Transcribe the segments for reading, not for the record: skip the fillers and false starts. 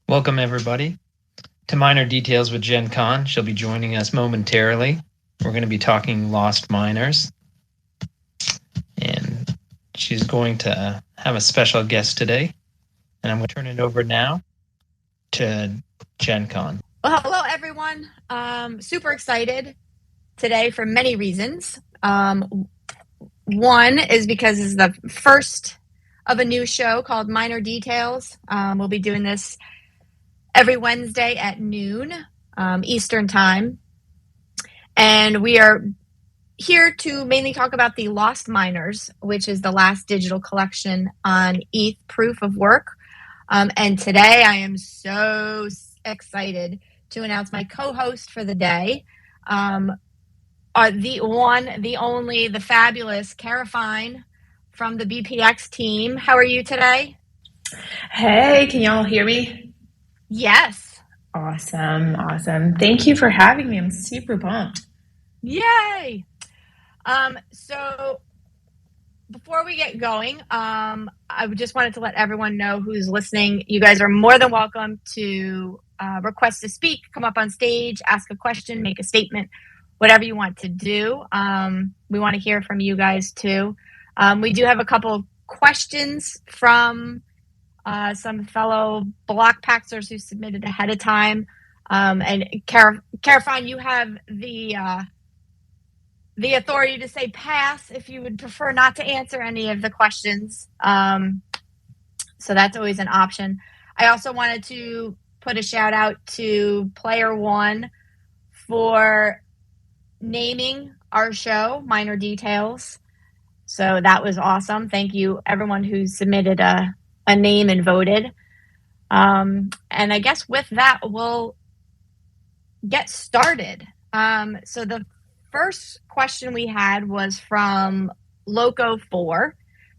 Welcome, everybody, to Minor Details with Jen Kahn. She'll be joining us momentarily. We're going to be talking Lost Miners, and she's going to have a special guest today. And I'm going to turn it over now to Jen Kahn. Well, hello, everyone. Super excited today for many reasons. One is because it's the first of a new show called Minor Details. We'll be doing this every Wednesday at noon Eastern Time. And we are here to mainly talk about the Lost Miners, which is the last digital collection on ETH proof of work. And today I am so excited to announce my co-host for the day, the one, the only, the fabulous Carofine from the BPX team. How are you today? Hey, can y'all hear me? Yes. Awesome. Thank you for having me. I'm super pumped. Yay! So before we get going, I just wanted to let everyone know who's listening. You guys are more than welcome to request to speak, come up on stage, ask a question, make a statement, whatever you want to do. We want to hear from you guys too. We do have a couple of questions from some fellow block paxers who submitted ahead of time. And Carofine, you have the authority to say pass if you would prefer not to answer any of the questions. So that's always an option. I also wanted to put a shout out to Player1 for naming our show, Minor Details. So that was awesome. Thank you, everyone who submitted a name and voted. And I guess with that, we'll get started. So the first question we had was from Loko4,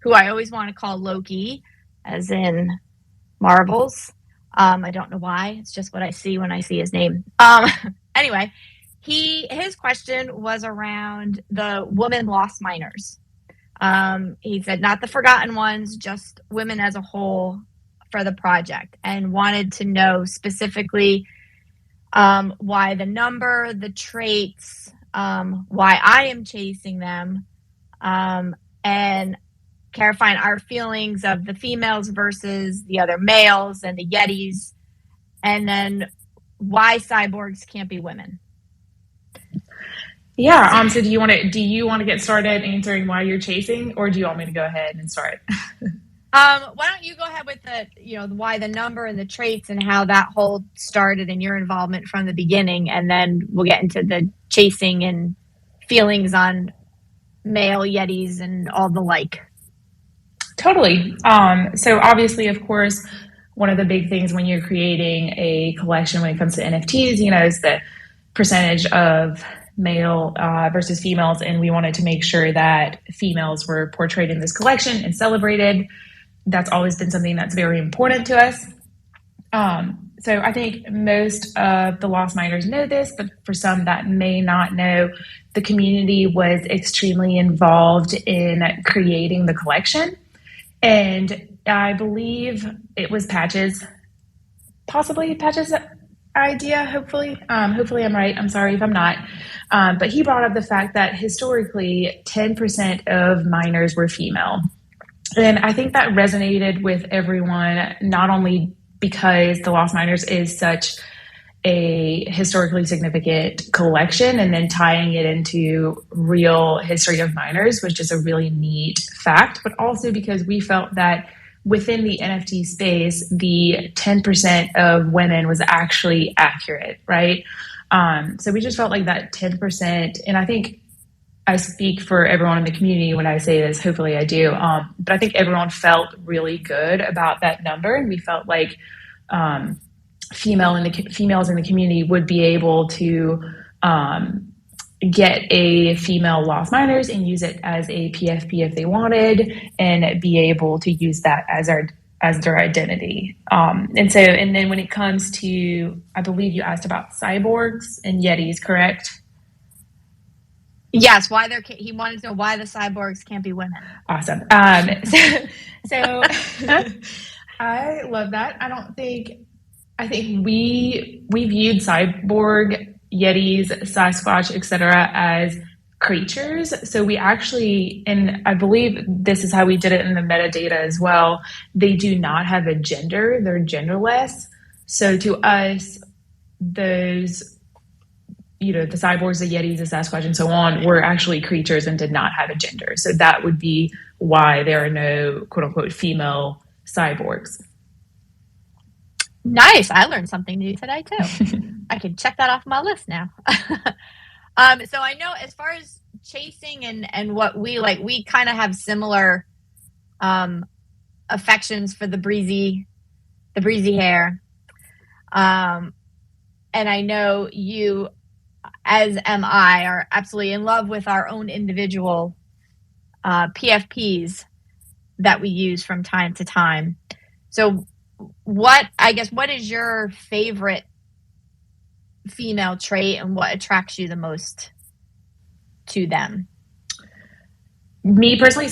who I always want to call Loki, as in Marvels. I don't know why. It's just what I see when I see his name. Anyway, his question was around the women lost miners. He said, not the forgotten ones, just women as a whole for the project, and wanted to know specifically why the number, the traits, why I am chasing them, and Carofine, our feelings of the females versus the other males and the Yetis, and then why cyborgs can't be women. Yeah. So do you want to get started answering why you're chasing, or do you want me to go ahead and start? Why don't you go ahead with why the number and the traits and how that whole started and your involvement from the beginning, and then we'll get into the chasing and feelings on male Yetis and all the like. Totally. So obviously, of course, one of the big things when you're creating a collection when it comes to NFTs, is the percentage of male versus females, and we wanted to make sure that females were portrayed in this collection and celebrated. That's always been something that's very important to us. So I think most of the Lost Miners know this, but for some that may not know, the community was extremely involved in creating the collection. And I believe it was possibly Patch's idea, hopefully. Hopefully I'm right. I'm sorry if I'm not. But he brought up the fact that historically 10% of miners were female. And I think that resonated with everyone, not only because the Lost Miners is such a historically significant collection, and then tying it into real history of miners, which is a really neat fact, but also because we felt that within the NFT space, the 10% of women was actually accurate, right? So we just felt like that 10%, and I think I speak for everyone in the community when I say this, hopefully I do, but I think everyone felt really good about that number, and we felt like females in the community would be able to get a female Lost Miners and use it as a PFP if they wanted, and be able to use that as their identity. And then when it comes to, I believe you asked about cyborgs and Yetis, correct? Yes, he wanted to know why the cyborgs can't be women. Awesome. So I love that. I don't think I think we viewed cyborg, yetis, Sasquatch, etc. as creatures. So we actually, and I believe this is how we did it in the metadata as well, they do not have a gender, they're genderless. So to us, those, the cyborgs, the yetis, the Sasquatch, and so on were actually creatures and did not have a gender. So that would be why there are no quote unquote female cyborgs. Nice. I learned something new today too. I can check that off my list now. So I know as far as chasing and what we like, we kind of have similar affections for the breezy hair. And I know you, as am I, are absolutely in love with our own individual PFPs that we use from time to time. So what is your favorite female trait and what attracts you the most to them? Me personally,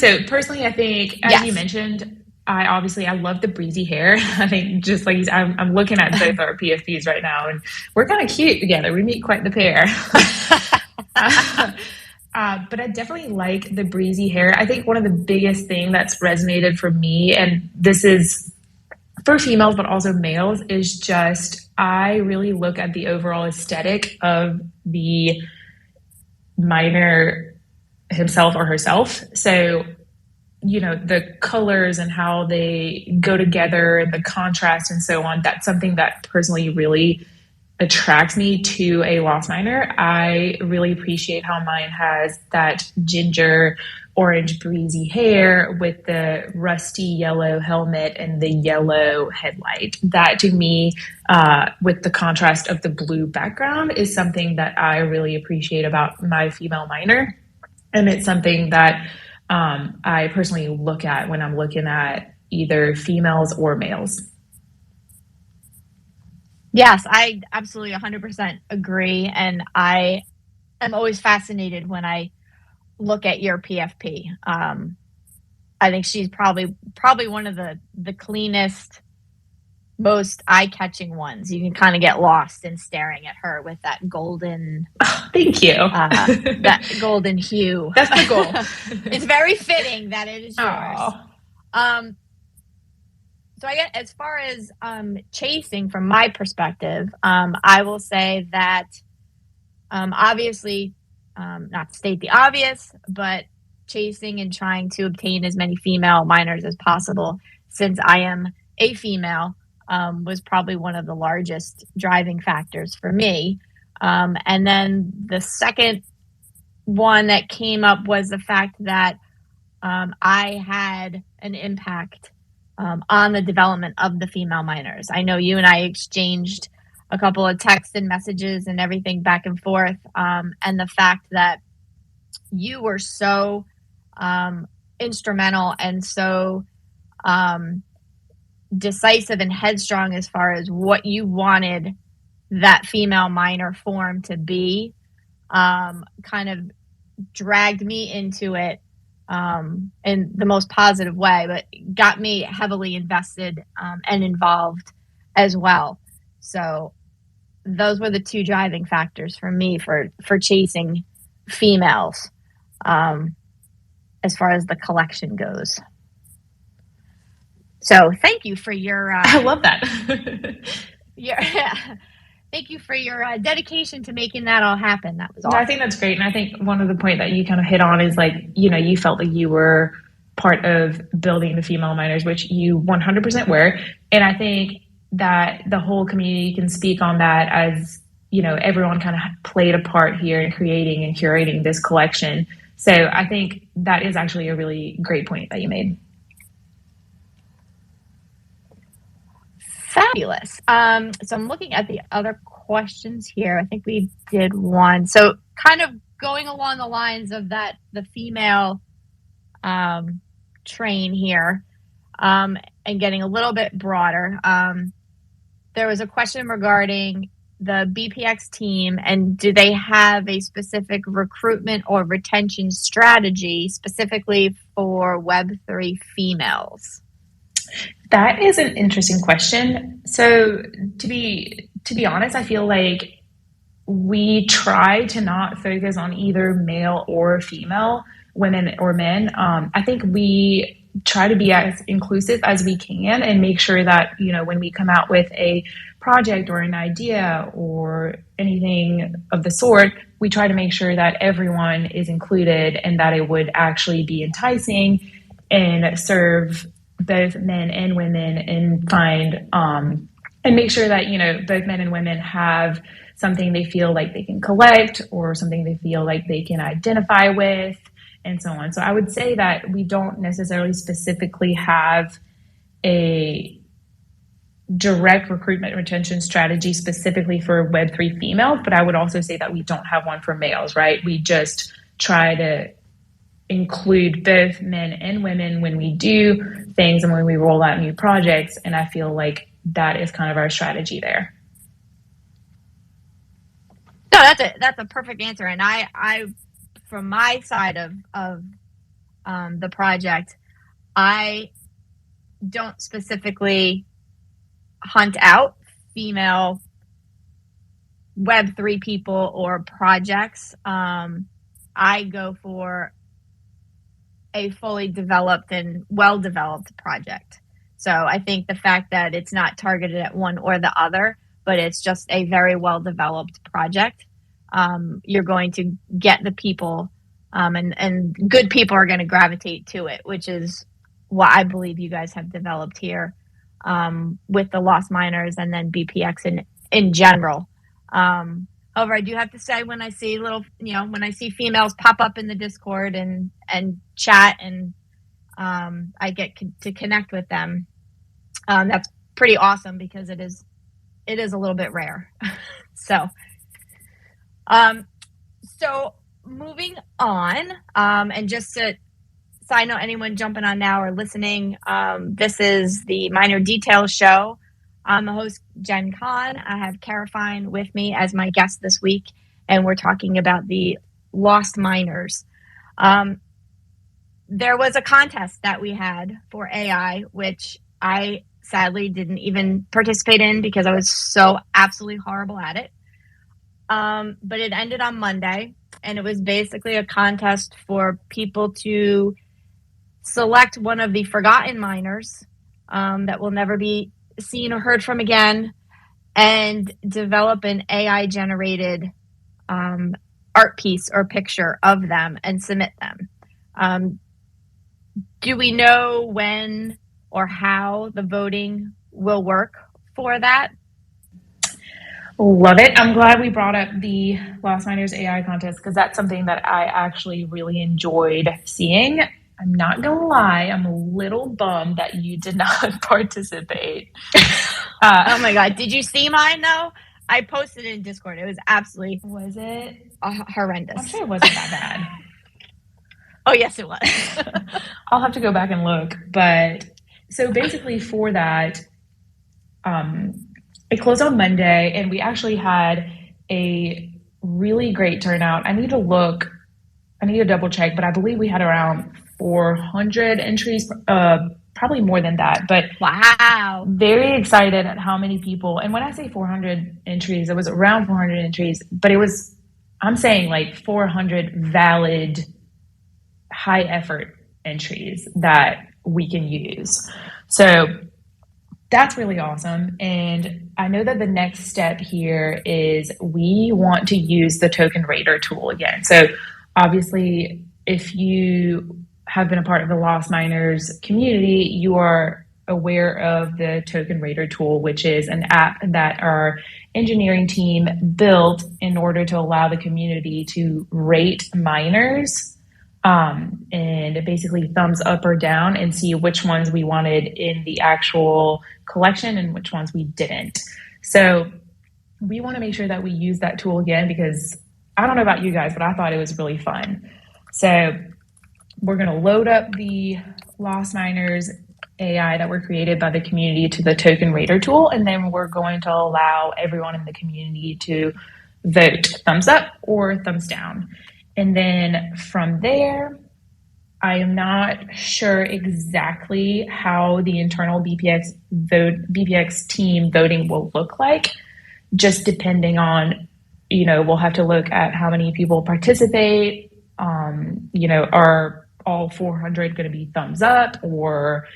I think, as you mentioned, I love the breezy hair. I think just like I'm looking at both our PFPs right now, and we're kind of cute together. We make quite the pair. But I definitely like the breezy hair. I think one of the biggest thing that's resonated for me, and this is for females, but also males, is just I really look at the overall aesthetic of the miner himself or herself. So, the colors and how they go together and the contrast and so on, that's something that personally really attracts me to a Lost Miner. I really appreciate how mine has that ginger orange breezy hair with the rusty yellow helmet and the yellow headlight. That to me, with the contrast of the blue background, is something that I really appreciate about my female miner. And it's something that I personally look at when I'm looking at either females or males. Yes, I absolutely 100% agree. And I am always fascinated when I look at your PFP. I think she's probably one of the cleanest, most eye-catching ones. You can kind of get lost in staring at her with that golden. Oh, thank you. That golden hue. That's the goal. It's very fitting that it is yours. So I get, as far as chasing from my perspective, I will say that obviously, not to state the obvious, but chasing and trying to obtain as many female miners as possible, since I am a female, was probably one of the largest driving factors for me. And then the second one that came up was the fact that I had an impact on the development of the female miners. I know you and I exchanged a couple of texts and messages and everything back and forth. And the fact that you were so instrumental and so decisive and headstrong as far as what you wanted that female miner form to be, kind of dragged me into it in the most positive way, but got me heavily invested and involved as well. So those were the two driving factors for me for chasing females as far as the collection goes. So thank you for your I love that. Thank you for your dedication to making that all happen. That was awesome. I think that's great. And I think one of the point that you kind of hit on is like, you felt like you were part of building the female miners, which you 100% were. And I think that the whole community can speak on that, as, everyone kind of played a part here in creating and curating this collection. So I think that is actually a really great point that you made. Fabulous. So I'm looking at the other questions here. I think we did one. So kind of going along the lines of that, the female train here, and getting a little bit broader. There was a question regarding the BPX team, and do they have a specific recruitment or retention strategy specifically for Web3 females? That is an interesting question. So to be honest, I feel like we try to not focus on either male or female, women or men. I think we try to be as inclusive as we can and make sure that, you know, when we come out with a project or an idea or anything of the sort, we try to make sure that everyone is included and that it would actually be enticing and serve both men and women and find and make sure that, you know, both men and women have something they feel like they can collect or something they feel like they can identify with and so on. So I would say that we don't necessarily specifically have a direct recruitment retention strategy specifically for Web3 females, but I would also say that we don't have one for males, right? We just try to include both men and women when we do things and when we roll out new projects. And I feel like that is kind of our strategy there. No, that's a perfect answer. And I from my side of the project, I don't specifically hunt out female Web3 people or projects. I go for a fully developed and well-developed project. So I think the fact that it's not targeted at one or the other, but it's just a very well-developed project, you're going to get the people, and good people are going to gravitate to it, which is what I believe you guys have developed here with the Lost Miners and then BPX in general. However, I do have to say when I see when I see females pop up in the Discord and chat and I get to connect with them, that's pretty awesome because it is a little bit rare. So moving on, and just to side note, anyone jumping on now or listening, this is the Miner Details Show. I'm the host, Jen Kahn. I have Carofine with me as my guest this week, and we're talking about the Lost Miners. There was a contest that we had for AI, which I sadly didn't even participate in because I was so absolutely horrible at it. But it ended on Monday, and it was basically a contest for people to select one of the forgotten miners that will never be seen or heard from again and develop an AI generated art piece or picture of them and submit them. Do we know when or how the voting will work for that? Love it. I'm glad we brought up the Lost Miners AI contest because that's something that I actually really enjoyed seeing. I'm not going to lie, I'm a little bummed that you did not participate. Oh my God. Did you see mine though? I posted it in Discord. It was absolutely... Was it? Horrendous. I'm sure it wasn't that bad. Oh, yes, it was. I'll have to go back and look. But so basically for that, it closed on Monday and we actually had a really great turnout. I need to double check, but I believe we had around 400 entries, probably more than that. But wow, very excited at how many people. And when I say 400 entries, it was around 400 entries, but I'm saying like 400 valid, high effort entries that we can use. So that's really awesome. And I know that the next step here is we want to use the token rater tool again. So obviously, if you have been a part of the Lost Miners community, you are aware of the token rater tool, which is an app that our engineering team built in order to allow the community to rate miners and basically thumbs up or down and see which ones we wanted in the actual collection and which ones we didn't. So we want to make sure that we use that tool again because I don't know about you guys, but I thought it was really fun. So we're going to load up the Lost Miners AI that were created by the community to the token rater tool, and then we're going to allow everyone in the community to vote thumbs up or thumbs down. And then from there, I am not sure exactly how the internal BPX team voting will look like, just depending on, we'll have to look at how many people participate. Are all 400 going to be thumbs up or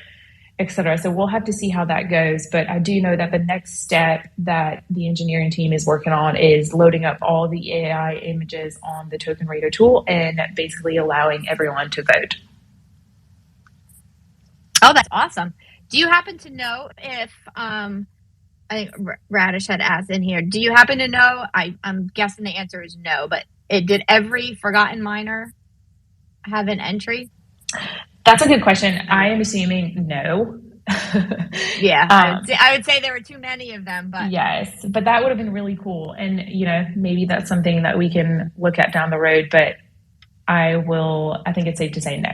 etc. So we'll have to see how that goes. But I do know that the next step that the engineering team is working on is loading up all the AI images on the Token Radar tool and basically allowing everyone to vote. Oh, that's awesome. Do you happen to know if, I think Radish had asked in here, do you happen to know, I'm guessing the answer is no, but did every Forgotten Miner have an entry? That's a good question. I am assuming no. Yeah, I would say there were too many of them, but yes, but that would have been really cool. And, maybe that's something that we can look at down the road, but I think it's safe to say no.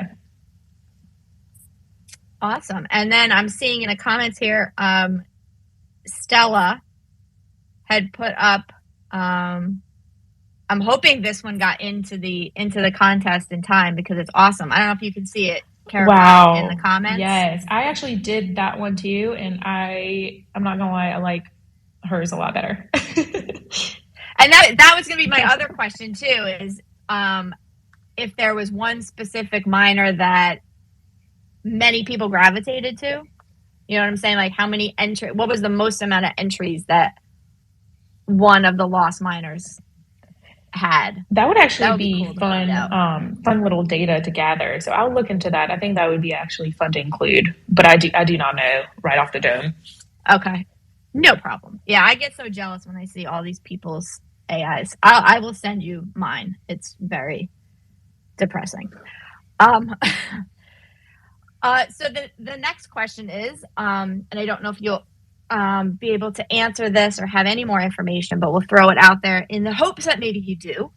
Awesome. And then I'm seeing in the comments here, Stella had put up, I'm hoping this one got into the contest in time because it's awesome. I don't know if you can see it, Carofine, wow. in the comments. Yes, I actually did that one too, and I'm not gonna lie, I like hers a lot better. And that was gonna be my other question too, is if there was one specific miner that many people gravitated to. You know what I'm saying? Like what was the most amount of entries that one of the Lost Miners had? That would actually be cool fun little data to gather. So I'll look into that. I think that would be actually fun to include, but I do not know right off the dome. Okay, no problem. Yeah, I get so jealous when I see all these people's AIs. I will send you mine. It's very depressing. So the next question is, and I don't know if you'll be able to answer this or have any more information, but we'll throw it out there in the hopes that maybe you do.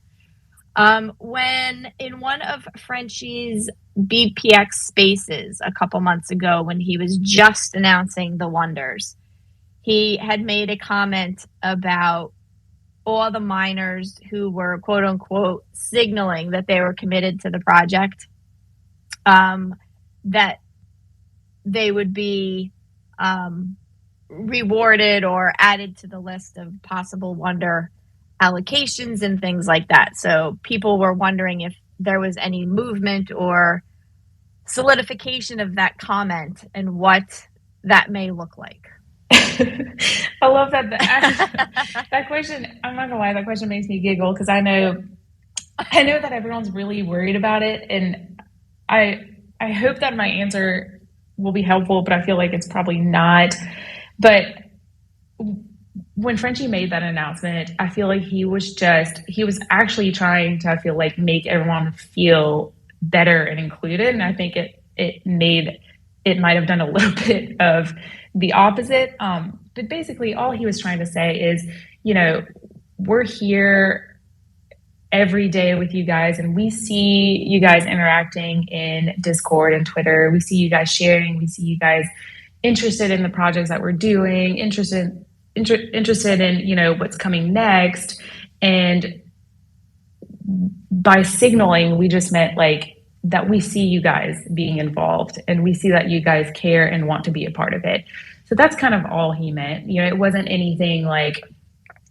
When in one of Frenchie's BPX spaces a couple months ago, when he was just announcing the wonders, he had made a comment about all the miners who were quote unquote signaling that they were committed to the project, that they would be rewarded or added to the list of possible wonder allocations and things like that. So people were wondering if there was any movement or solidification of that comment and what that may look like. I love that. That question, I'm not gonna lie, that question makes me giggle because I know that everyone's really worried about it, and I hope that my answer will be helpful, but I feel like it's probably not. But when Frenchie made that announcement, I feel like he was actually trying to, I feel like, make everyone feel better and included. And I think it might have done a little bit of the opposite. But basically all he was trying to say is, we're here every day with you guys, and we see you guys interacting in Discord and Twitter. We see you guys sharing. We see you guys interested in the projects that we're doing, interested in, what's coming next. And by signaling, we just meant like that we see you guys being involved and we see that you guys care and want to be a part of it. So that's kind of all he meant. It wasn't anything like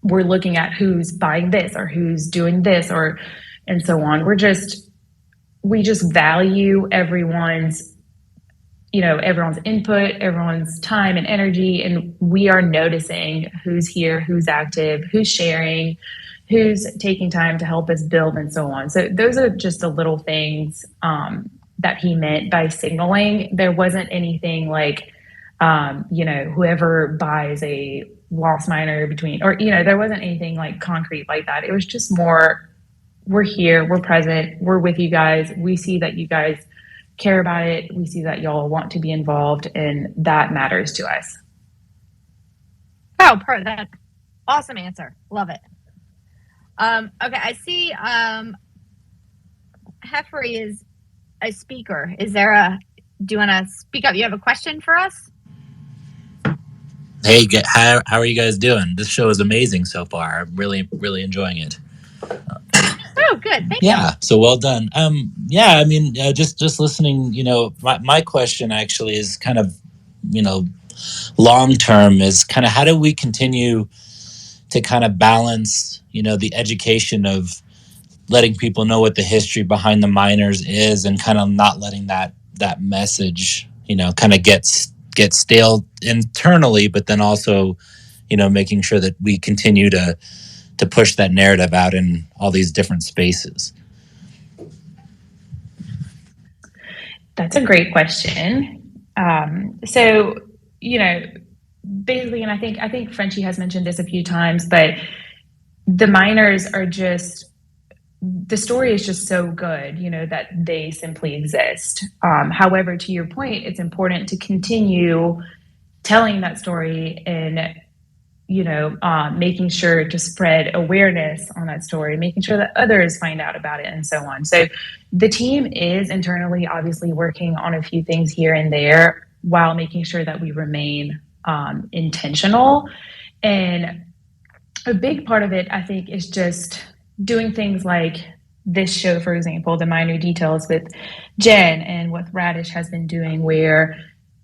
we're looking at who's buying this or who's doing this and so on. We just value everyone's input, everyone's time and energy. And we are noticing who's here, who's active, who's sharing, who's taking time to help us build and so on. So those are just the little things that he meant by signaling. There wasn't anything like, whoever buys a Lost Miner there wasn't anything like concrete like that. It was just more, we're here, we're present, we're with you guys. We see that you guys care about it. We see that y'all want to be involved, and that matters to us. Oh, that awesome answer. Love it. Okay, I see Heffery is a speaker. Do you want to speak up? You have a question for us? Hey, how are you guys doing? This show is amazing so far. I'm really, really enjoying it. Oh, good. Thank you. So well done. I mean, just listening, my question actually is kind of, long term is kind of how do we continue to kind of balance, the education of letting people know what the history behind the miners is, and kind of not letting that message, kind of get stale internally, but then also, making sure that we continue to push that narrative out in all these different spaces. That's a great question. So, basically, and I think Frenchie has mentioned this a few times, but the miners are just, the story is just so good, that they simply exist. However, to your point, it's important to continue telling that story and, making sure to spread awareness on that story, making sure that others find out about it, and so on. So the team is internally obviously working on a few things here and there while making sure that we remain intentional. And a big part of it, I think, is just doing things like this show, for example, The Minor Details with Jen, and what Radish has been doing, where,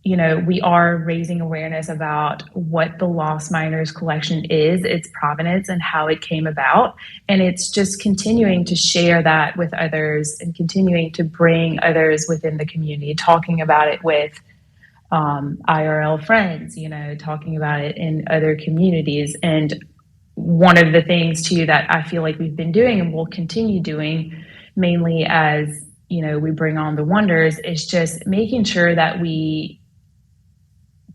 we are raising awareness about what the Lost Miners collection is, its provenance, and how it came about. And it's just continuing to share that with others and continuing to bring others within the community, talking about it with IRL friends, talking about it in other communities. And one of the things too that I feel like we've been doing and will continue doing, mainly as we bring on the wonders, is just making sure that we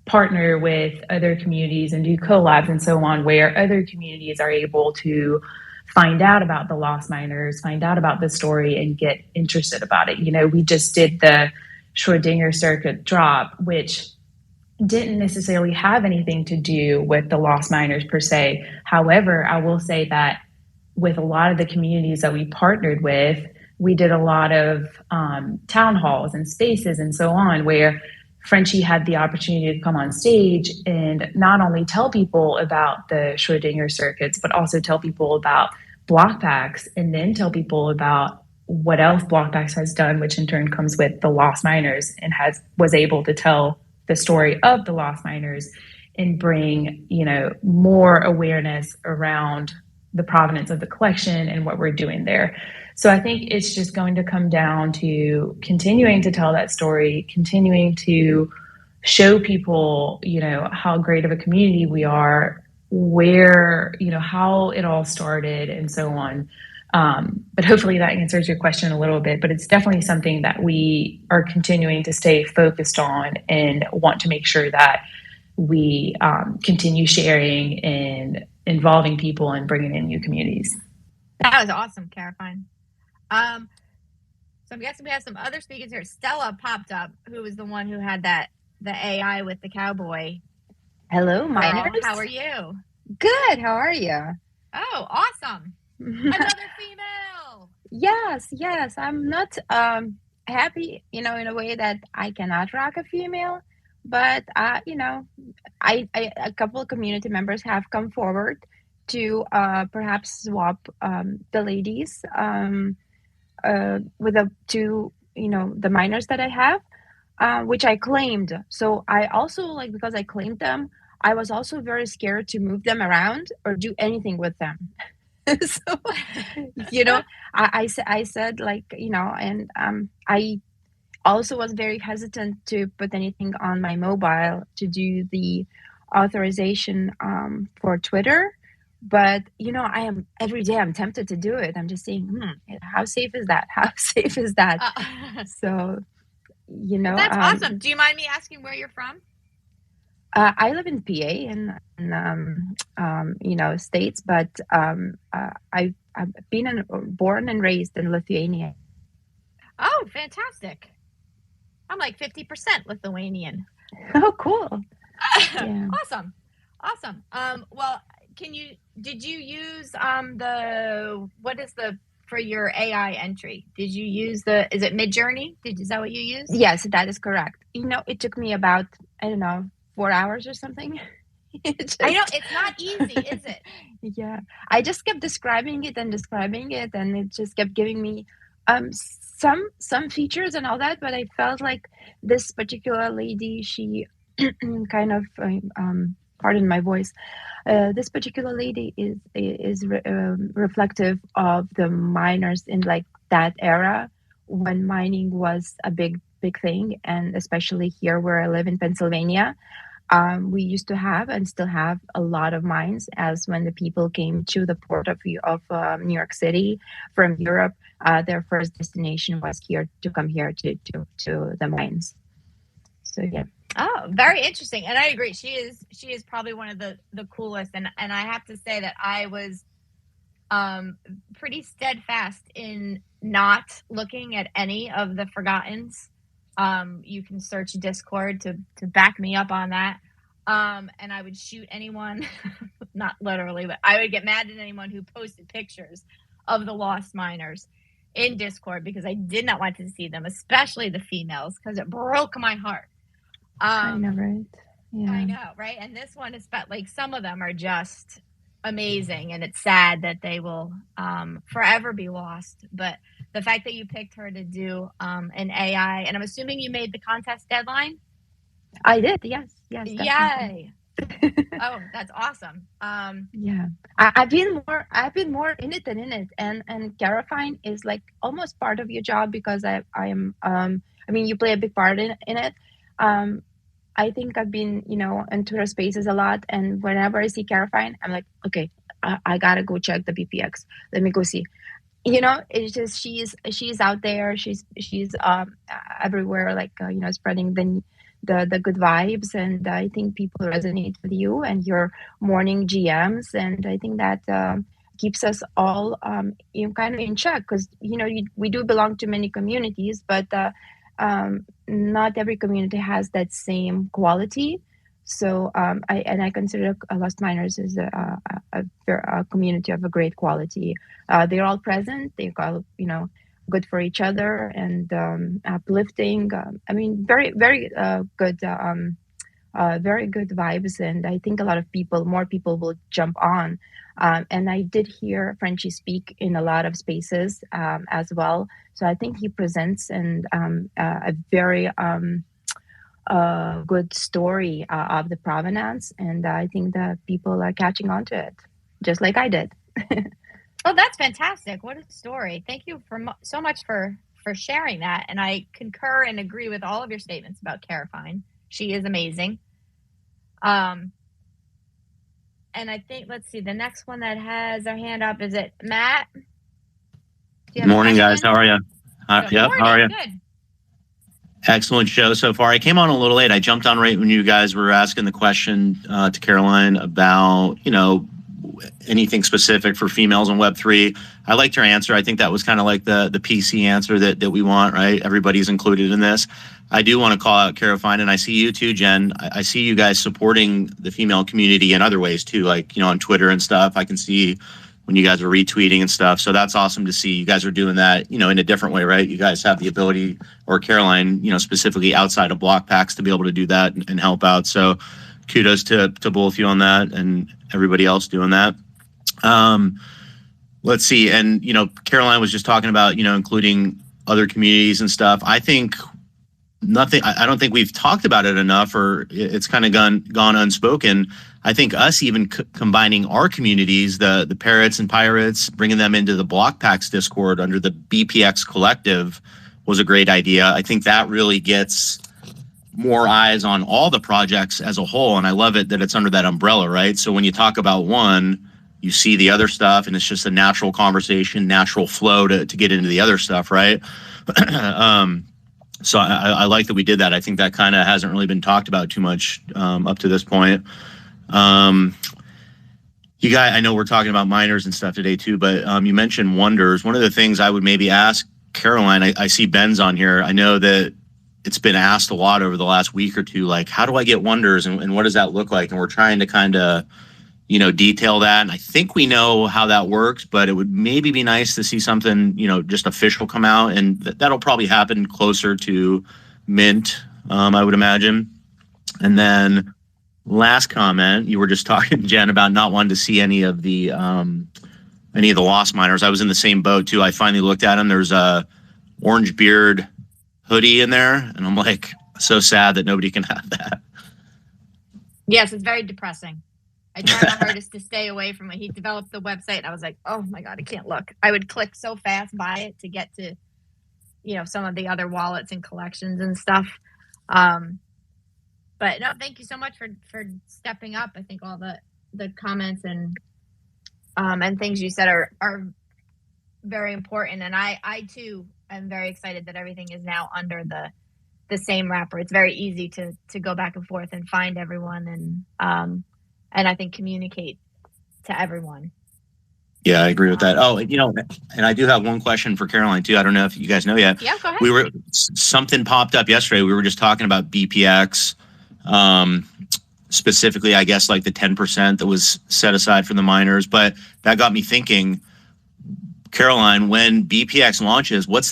partner with other communities and do collabs and so on, where other communities are able to find out about the Lost Miners, find out about the story, and get interested about it. We just did the Schrodinger circuit drop, which didn't necessarily have anything to do with the Lost Miners per se. However, I will say that with a lot of the communities that we partnered with, we did a lot of town halls and spaces and so on, where Frenchie had the opportunity to come on stage and not only tell people about the Schrodinger circuits, but also tell people about BlockPacks, and then tell people about what else BlockPacks has done, which in turn comes with the Lost Miners, and was able to tell the story of the Lost Miners and bring, more awareness around the provenance of the collection and what we're doing there. So I think it's just going to come down to continuing to tell that story, continuing to show people, how great of a community we are, where, how it all started, and so on. But hopefully that answers your question a little bit, but it's definitely something that we are continuing to stay focused on and want to make sure that we continue sharing and involving people and bringing in new communities. That was awesome, Carofine. So I'm guessing we have some other speakers here. Stella popped up, who was the one who had the AI with the cowboy. Hello, miners. How are you? Good. How are you? Oh, awesome. Another female. Yes. I'm not happy, in a way that I cannot rock a female, but I a couple of community members have come forward to perhaps swap the ladies with the minors that I have, which I claimed. So I also, because I claimed them, I was also very scared to move them around or do anything with them. So, I said, and I also was very hesitant to put anything on my mobile to do the authorization for Twitter. But, every day I'm tempted to do it. I'm just saying, how safe is that? How safe is that? So, That's awesome. Do you mind me asking where you're from? I live in PA in States, but I've been born and raised in Lithuania. Oh, fantastic! I'm like 50% Lithuanian. Oh, cool! Yeah. Awesome. Well, did you use for your AI entry? Did you use is it Midjourney? Is that what you used? Yes, that is correct. It took me about, 4 hours or something. I know, it's not easy, is it? Yeah, I just kept describing it, and it just kept giving me some features and all that. But I felt like this particular lady, she kind of pardon my voice. This particular lady is reflective of the miners in like that era when mining was a big thing, and especially here where I live in Pennsylvania. We used to have and still have a lot of mines, as when the people came to the port of New York City from Europe, their first destination was here to come here to the mines. So yeah. Oh, very interesting. And I agree. She is probably one of the coolest. And I have to say that I was pretty steadfast in not looking at any of the Forgottens. You can search Discord to back me up on that. And I would shoot anyone, not literally, but I would get mad at anyone who posted pictures of the Lost Miners in Discord, because I did not want to see them, especially the females, because it broke my heart. I know, right? Yeah. I know, right? And this one is like, some of them are just amazing, and it's sad that they will forever be lost. But the fact that you picked her to do an AI, and I'm assuming you made the contest deadline. I did, yes. Definitely. Yay! Oh, that's awesome. Yeah, I've been more in it than in it, and Carofine is like almost part of your job, because I am I mean, you play a big part in it. I think I've been, in Twitter spaces a lot, and whenever I see Carofine, I'm like, okay, I gotta go check the BPX. Let me go see. It's just she's out there. She's everywhere, like spreading the good vibes, and I think people resonate with you and your morning GMs, and I think that keeps us all kind of in check, because we do belong to many communities, but not every community has that same quality. So I consider Lost Miners as a community of a great quality. They're all present. They're all good for each other, and uplifting. I mean, very very good. Very good vibes, and I think more people will jump on. And I did hear Frenchie speak in a lot of spaces as well. So I think he presents a very good story of the provenance, and I think that people are catching on to it, just like I did. Oh, that's fantastic! What a story! Thank you so much for sharing that, and I concur and agree with all of your statements about Carofine. She is amazing. And I think, let's see, the next one that has their hand up, is it Matt? Morning, guys. How are you? Yep. How are you? Good. Excellent show so far. I came on a little late. I jumped on right when you guys were asking the question to Caroline about, anything specific for females in Web3. I liked her answer. I think that was kind of like the PC answer that we want, right? Everybody's included in this. I do want to call out Carofine, and I see you too, Jen. I see you guys supporting the female community in other ways too, like, on Twitter and stuff. I can see when you guys are retweeting and stuff. So that's awesome to see you guys are doing that, in a different way, right? You guys have the ability, or Caroline, specifically outside of block packs, to be able to do that and help out. So kudos to both you on that, and everybody else doing that. Let's see. And, Caroline was just talking about, including other communities and stuff. I don't think we've talked about it enough, or it's kind of gone unspoken. I think us even combining our communities, the Parrots and Pirates, bringing them into the Block Packs Discord under the BPX Collective was a great idea. I think that really gets more eyes on all the projects as a whole, and I love it that it's under that umbrella, right? So when you talk about one, you see the other stuff, and it's just a natural conversation, natural flow to get into the other stuff, right? So I like that we did that. I think that kind of hasn't really been talked about too much up to this point. You guys, I know we're talking about miners and stuff today too, but you mentioned wonders. One of the things I would maybe ask Caroline, I see Ben's on here. I know that it's been asked a lot over the last week or two, like, how do I get wonders, and what does that look like? And we're trying to kind of, detail that. And I think we know how that works, but it would maybe be nice to see something, just official come out, and that'll probably happen closer to mint, I would imagine. And then last comment, you were just talking, Jen, about not wanting to see any of the Lost Miners. I was in the same boat too. I finally looked at them. There's a orange beard hoodie in there, and I'm like, so sad that nobody can have that. Yes, it's very depressing. I tried my hardest to stay away from it. He developed the website, and I was like, oh my God, I can't look. I would click so fast by it to get to, some of the other wallets and collections and stuff. But no, thank you so much for stepping up. I think all the comments and things you said are very important. And I too am very excited that everything is now under the same wrapper. It's very easy to go back and forth and find everyone and I think communicate to everyone. Yeah, I agree with that. Oh, and I do have one question for Caroline too. I don't know if you guys know yet. Yeah, go ahead. Something popped up yesterday. We were just talking about BPX, specifically, I guess, like the 10% that was set aside for the miners. But that got me thinking, Caroline, when BPX launches, what's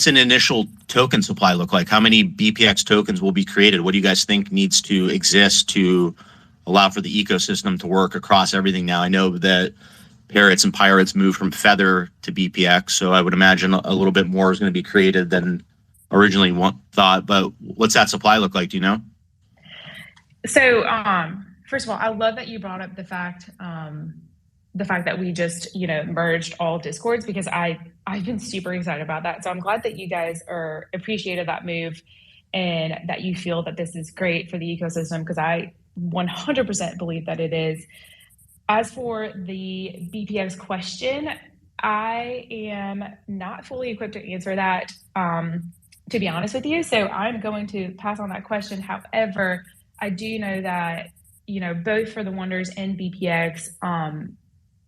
an initial token supply look like? How many BPX tokens will be created? What do you guys think needs to exist to allow for the ecosystem to work across everything now? I know that Parrots and Pirates moved from Feather to BPX, so I would imagine a little bit more is going to be created than originally thought. But what's that supply look like? Do you know? So, first of all, I love that you brought up the fact that we just, merged all Discords, because I've been super excited about that. So I'm glad that you guys appreciated that move and that you feel that this is great for the ecosystem, because I 100% believe that it is. As for the BPX question, I am not fully equipped to answer that, to be honest with you. So I'm going to pass on that question. However, I do know that, both for the Wonders and BPX,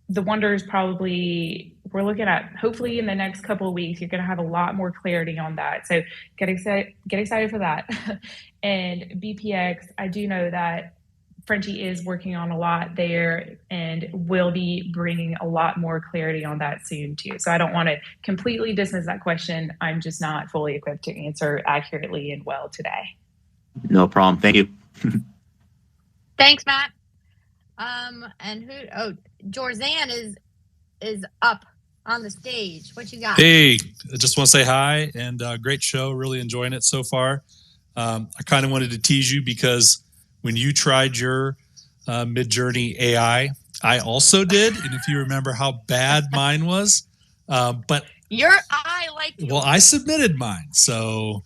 the Wonders probably, we're looking at, hopefully in the next couple of weeks, you're going to have a lot more clarity on that. So get excited for that. And BPX, I do know that Frenchie is working on a lot there and will be bringing a lot more clarity on that soon too. So I don't want to completely dismiss that question. I'm just not fully equipped to answer accurately and well today. No problem. Thank you. Thanks, Matt. And Jorzan is up on the stage. What you got? Hey, I just want to say hi and great show. Really enjoying it so far. I kind of wanted to tease you because when you tried your Midjourney AI, I also did. And if you remember how bad mine was, but I submitted mine. So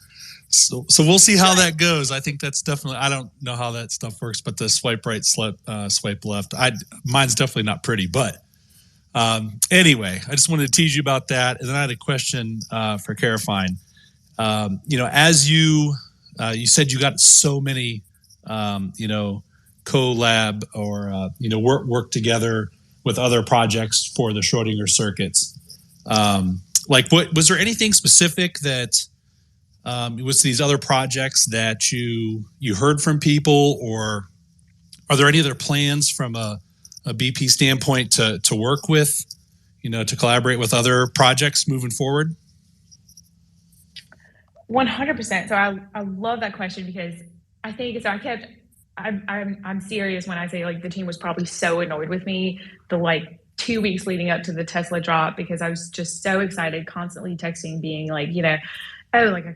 we'll see how that goes. I think that's definitely, I don't know how that stuff works, but the swipe right, swipe left, mine's definitely not pretty, but anyway, I just wanted to tease you about that. And then I had a question for Carofine. As you said, you got so many, collab or, work together with other projects for the Schrodinger circuits. Was there anything specific that was these other projects that you heard from people, or are there any other plans from a BP standpoint to work with, to collaborate with other projects moving forward? 100%. So I love that question, because I think so. I'm serious when I say the team was probably so annoyed with me the 2 weeks leading up to the Tesla drop, because I was just so excited, constantly texting, being I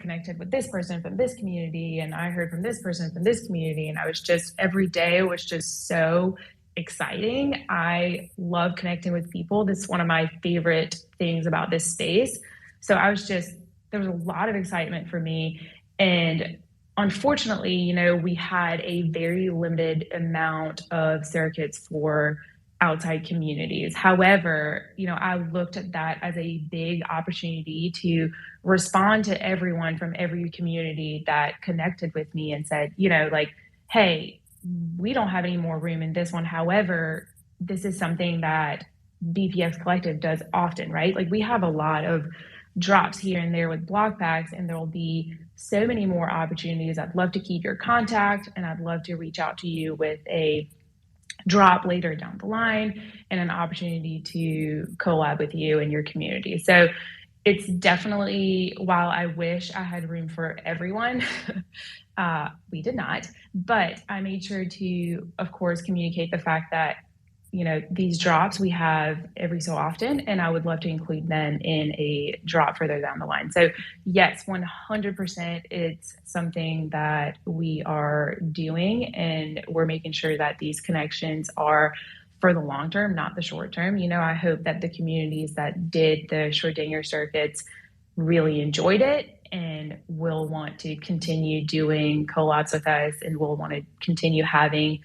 connected with this person from this community, and I heard from this person from this community, and I was just, every day was just so exciting. I love connecting with people. This is one of my favorite things about this space. So there was a lot of excitement for me. And unfortunately, we had a very limited amount of circuits for outside communities. However, I looked at that as a big opportunity to respond to everyone from every community that connected with me and said, hey, we don't have any more room in this one. However, this is something that BPX Collective does often, right? We have a lot of drops here and there with block packs, and there will be so many more opportunities. I'd love to keep your contact, and I'd love to reach out to you with a drop later down the line and an opportunity to collab with you and your community. So it's definitely, while I wish I had room for everyone, we did not, but I made sure to, of course, communicate the fact that, you know, these drops we have every so often, and I would love to include them in a drop further down the line. So yes, 100%, it's something that we are doing, and we're making sure that these connections are for the long term, not the short term. You know, I hope that the communities that did the Schrodinger circuits really enjoyed it and will want to continue doing collabs with us, and will want to continue having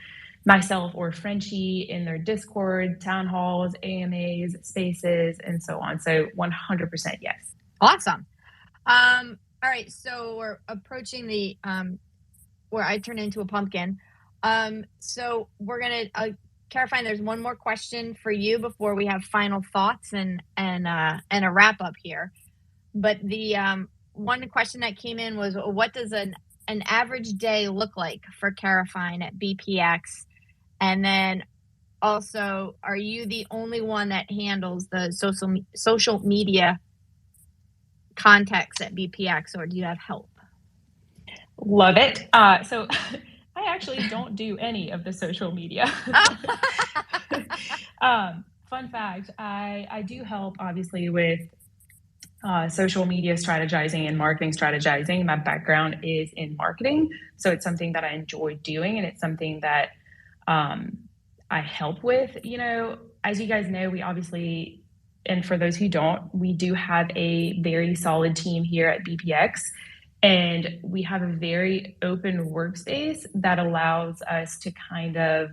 myself or Frenchie in their Discord, town halls, AMAs, spaces, and so on. So 100% yes. Awesome. All right, so we're approaching the where I turn into a pumpkin. So we're gonna Carofine, there's one more question for you before we have final thoughts and a wrap up here. But the one question that came in was, what does an average day look like for Carofine at BPX? And then also, are you the only one that handles the social media contacts at BPX, or do you have help? Love it. So I actually don't do any of the social media. Fun fact, I do help, obviously, with social media strategizing and marketing strategizing. My background is in marketing, so it's something that I enjoy doing, and it's something that I help with. You know, as you guys know, we obviously, and for those who don't, we do have a very solid team here at BPX, and we have a very open workspace that allows us to kind of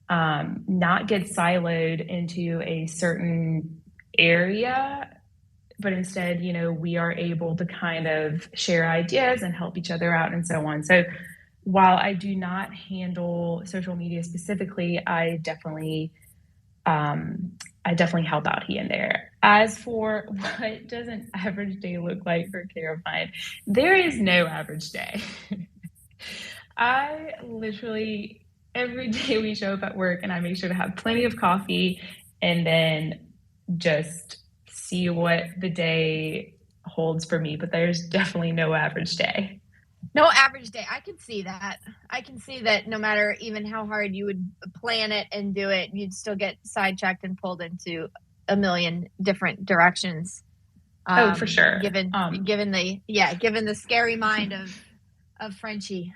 not get siloed into a certain area, but instead, you know, we are able to kind of share ideas and help each other out and so on. So while I do not handle social media specifically, I definitely help out here and there. As for what does an average day look like for Carofine, there is no average day. I literally, every day we show up at work and I make sure to have plenty of coffee and then just see what the day holds for me. But there's definitely no average day. No average day. I can see that. I can see that no matter even how hard you would plan it and do it, you'd still get sidetracked and pulled into a million different directions. Oh, for sure. Given the scary mind of Frenchie.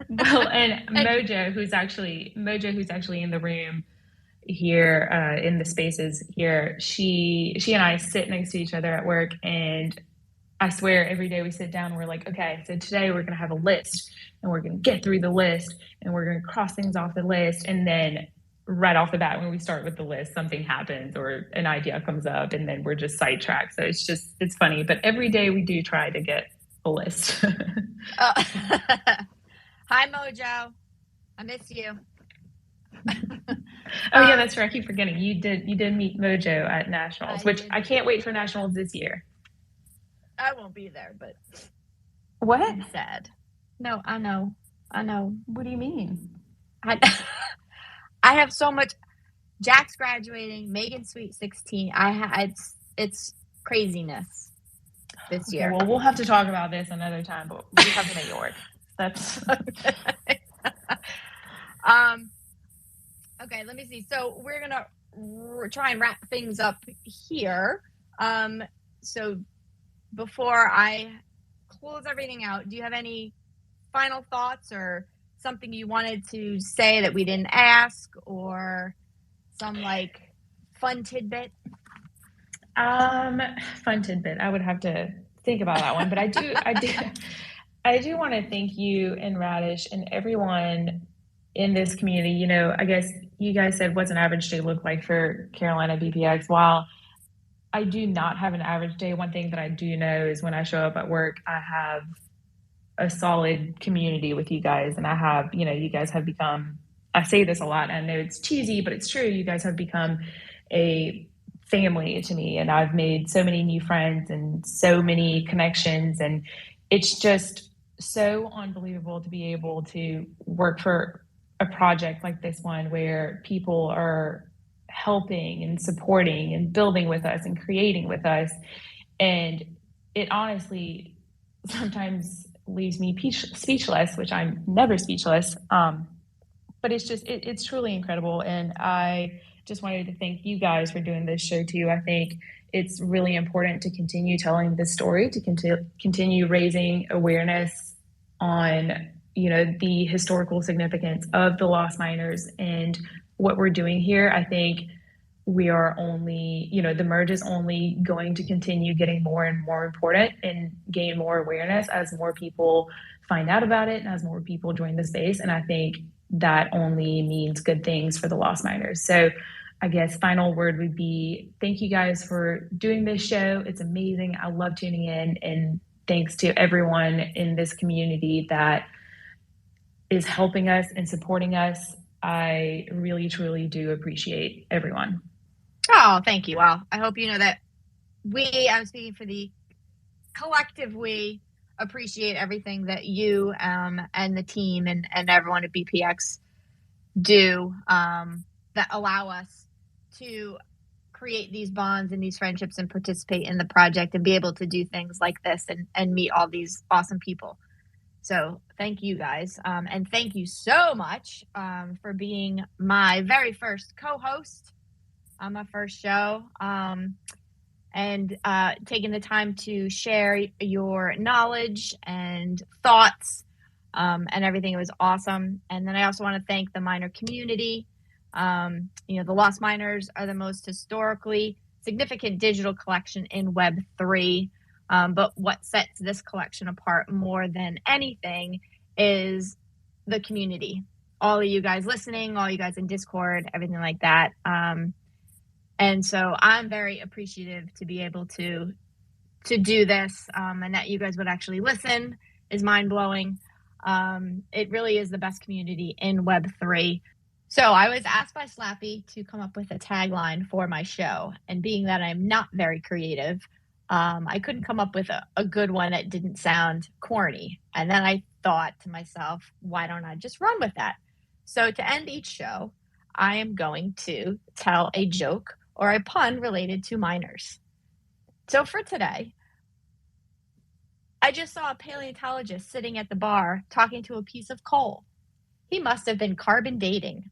Well, and Mojo, who's actually in the room here, in the spaces here, she and I sit next to each other at work, and I swear every day we sit down and we're like, okay, so today we're going to have a list, and we're going to get through the list, and we're going to cross things off the list. And then right off the bat, when we start with the list, something happens or an idea comes up, and then we're just sidetracked. So it's funny. But every day we do try to get a list. Hi, Mojo. I miss you. Oh yeah, that's right. I keep forgetting. You did meet Mojo at Nationals, which I can't wait for Nationals this year. I won't be there, but what? I'm sad. No, I know. What do you mean? I have so much. Jack's graduating. Megan's sweet 16. It's craziness this year. Well, we'll have to talk about this another time, but we have to make it work. That's okay. Let me see. So we're gonna try and wrap things up here. So before I close everything out, do you have any final thoughts or something you wanted to say that we didn't ask, or some like fun tidbit? Fun tidbit. I would have to think about that one, but I do want to thank you and Radish and everyone in this community. You know, I guess you guys said, what's an average day look like for Carolina BPX? While I do not have an average day, one thing that I do know is when I show up at work, I have a solid community with you guys. And I have, you know, you guys have become, I say this a lot, and I know it's cheesy, but it's true. You guys have become a family to me, and I've made so many new friends and so many connections, and it's just so unbelievable to be able to work for a project like this one where people are helping and supporting and building with us and creating with us. And it honestly sometimes leaves me speechless, which I'm never speechless. But it's just, it's truly incredible. And I just wanted to thank you guys for doing this show too. I think it's really important to continue telling this story, to continue raising awareness on, you know, the historical significance of the Lost Miners and what we're doing here. I think we are only, you know, the merge is only going to continue getting more and more important and gain more awareness as more people find out about it and as more people join the space. And I think that only means good things for the Lost Miners. So I guess final word would be thank you guys for doing this show. It's amazing. I love tuning in, and thanks to everyone in this community that is helping us and supporting us. I really, truly do appreciate everyone. Oh, thank you. Well, I hope you know that I'm speaking for the collective we, appreciate everything that you and the team and everyone at BPX do that allow us to create these bonds and these friendships and participate in the project and be able to do things like this and meet all these awesome people. So thank you guys. And thank you so much for being my very first co-host on my first show. And taking the time to share your knowledge and thoughts and everything. It was awesome. And then I also want to thank the miner community. You know, the Lost Miners are the most historically significant digital collection in Web3. But what sets this collection apart more than anything is the community. All of you guys listening, all you guys in Discord, everything like that. And so I'm very appreciative to be able to do this, and that you guys would actually listen is mind-blowing. It really is the best community in Web3. So I was asked by Slappy to come up with a tagline for my show. And being that I'm not very creative, I couldn't come up with a good one that didn't sound corny. And then I thought to myself, why don't I just run with that? So to end each show, I am going to tell a joke or a pun related to miners. So for today, I just saw a paleontologist sitting at the bar talking to a piece of coal. He must have been carbon dating.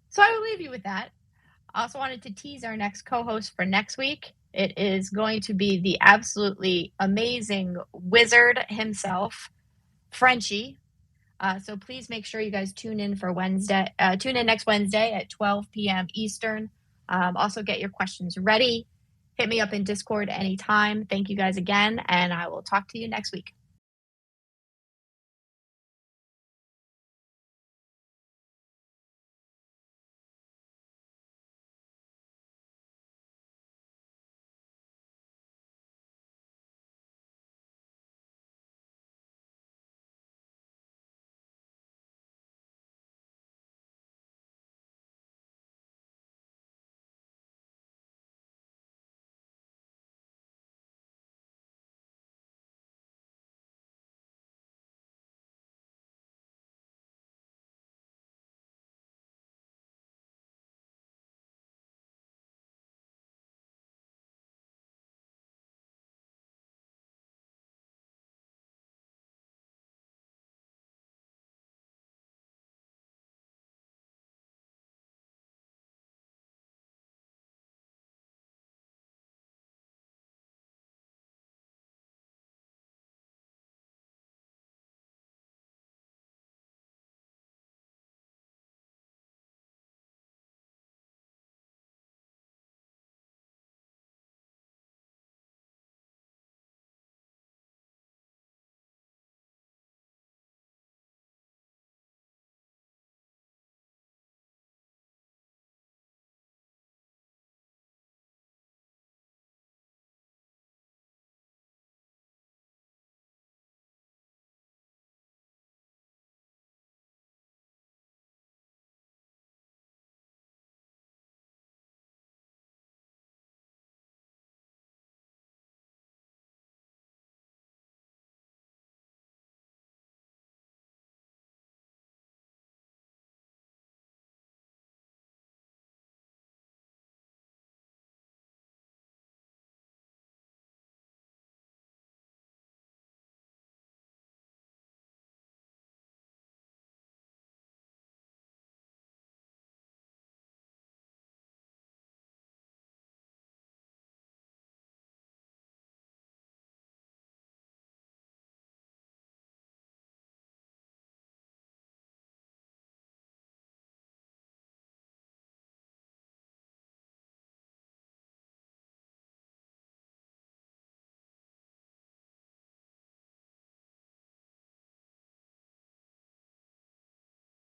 So I will leave you with that. I also wanted to tease our next co-host for next week. It is going to be the absolutely amazing wizard himself, Frenchie. So please make sure you guys tune in for Wednesday. Tune in next Wednesday at 12 p.m. Eastern. Also get your questions ready. Hit me up in Discord anytime. Thank you guys again, and I will talk to you next week.